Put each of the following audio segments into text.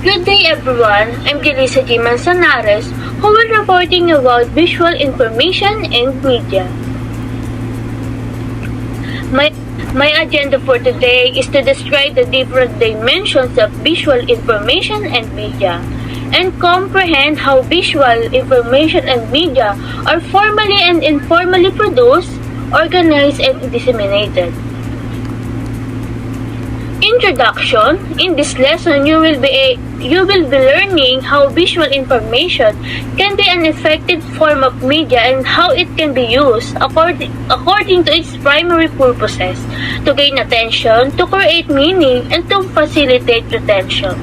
Good day everyone, I'm Delisa G. Manzanares, who will reporting about visual information and media. My agenda for today is to describe the different dimensions of visual information and media, and comprehend how visual information and media are formally and informally produced, organized, and disseminated. Introduction. In this lesson, you will be learning how visual information can be an effective form of media and how it can be used according to its primary purposes: to gain attention, to create meaning, and to facilitate retention.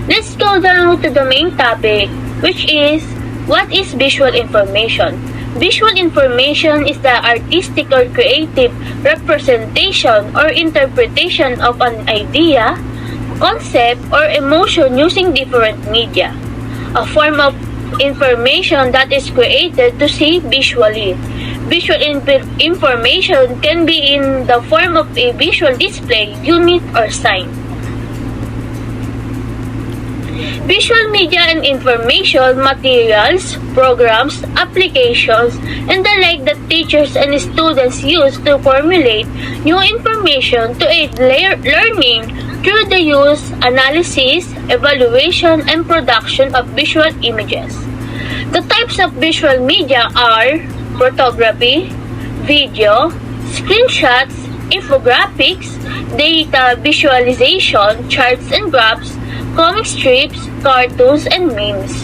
Let's go down to the main topic, which is what is visual information. Visual information is the artistic or creative representation or interpretation of an idea, concept, or emotion using different media. A form of information that is created to see visually. Visual information can be in the form of a visual display, unit, or sign. Visual media and information materials, programs, applications, and the like that teachers and students use to formulate new information to aid learning through the use, analysis, evaluation, and production of visual images. The types of visual media are photography, video, screenshots, infographics, data visualization, charts and graphs, comic strips, cartoons, and memes.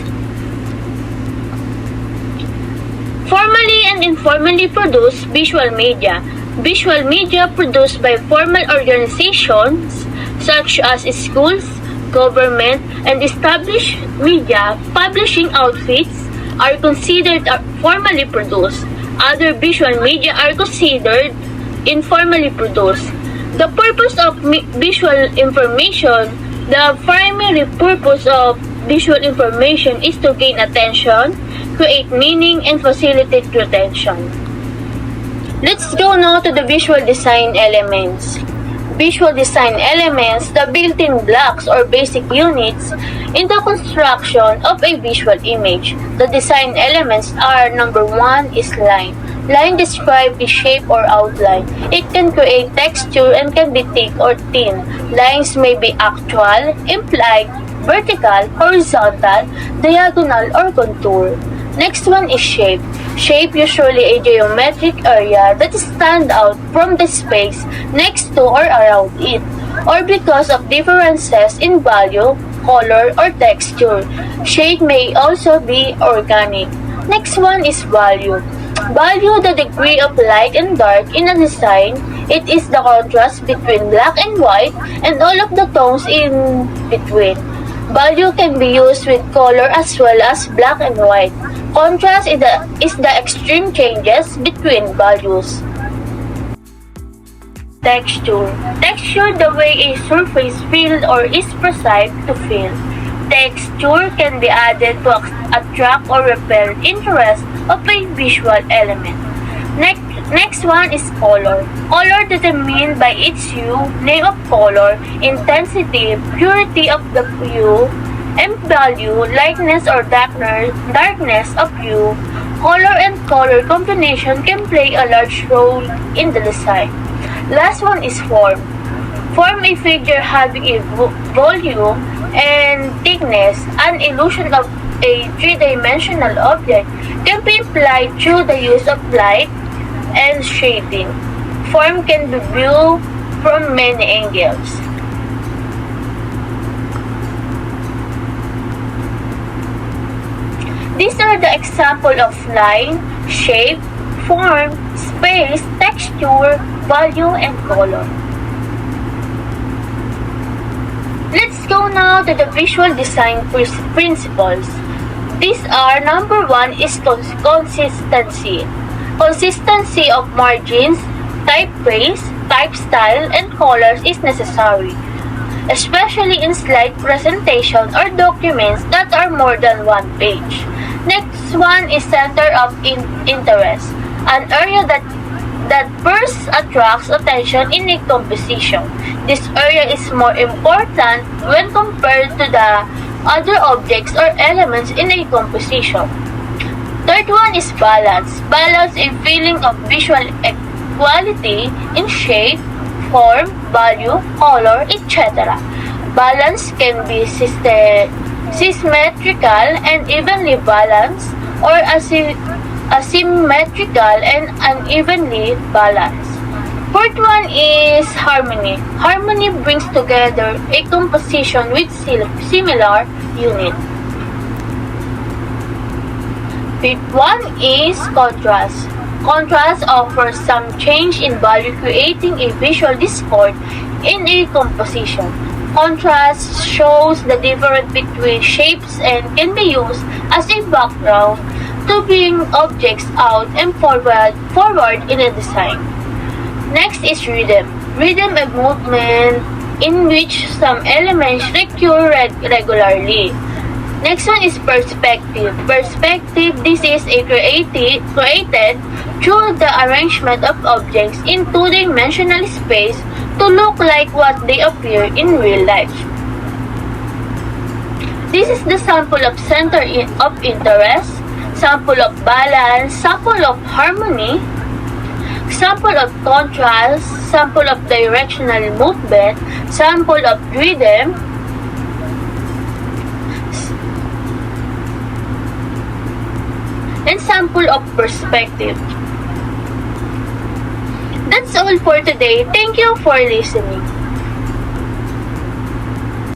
Formally and informally produced visual media. Visual media produced by formal organizations such as schools, government, and established media publishing outfits are considered formally produced. Other visual media are considered informally produced. The purpose of visual information. The primary purpose of visual information is to gain attention, create meaning, and facilitate retention. Let's go now to the visual design elements. Visual design elements, the built-in blocks or basic units in the construction of a visual image. The design elements are: number 1 is line. Line describes the shape or outline. It can create texture and can be thick or thin. Lines may be actual, implied, vertical, horizontal, diagonal, or contour. Next one is shape. Shape usually a geometric area that stands out from the space next to or around it, or because of differences in value, color, or texture. Shape may also be organic. Next one is value. Value the degree of light and dark in a design. It is the contrast between black and white and all of the tones in between. Value can be used with color as well as black and white. Contrast is the extreme changes between values. Texture. Texture the way a surface feels or is perceived to feel. Texture can be added to attract or repel interest of a visual element. Next one is color. Color determined by its hue, name of color, intensity, purity of the hue, and value, lightness or darkness of hue. Color and color combination can play a large role in the design. Last one is form. Form a figure having a volume and thickness. An illusion of a three-dimensional object can be implied through the use of light and shading. Form can be viewed from many angles. These are the examples of line, shape, form, space, texture, value, and color. Let's go now to the visual design principles. These are: number 1 is consistency. Consistency of margins, typeface, type style, and colors is necessary, especially in slide presentation or documents that are more than one page. Next one is center of interest, an area that that first attracts attention in a composition. This area is more important when compared to the other objects or elements in a composition. Third one is balance. Balance a feeling of visual equality in shape, form, value, color, etc. Balance can be symmetrical and evenly balanced or asymmetrical and unevenly balanced. Fourth one is harmony. Harmony brings together a composition with similar units. Fifth one is contrast. Contrast offers some change in value, creating a visual discord in a composition. Contrast shows the difference between shapes and can be used as a background to bring objects out and forward in a design. Next is rhythm. Rhythm a movement in which some elements recur regularly. Next one is perspective. Perspective, this is created through the arrangement of objects in two-dimensional space to look like what they appear in real life. This is the sample of center of interest, sample of balance, sample of harmony, sample of contrast, sample of directional movement, sample of rhythm, and sample of perspective. That's all for today. Thank you for listening.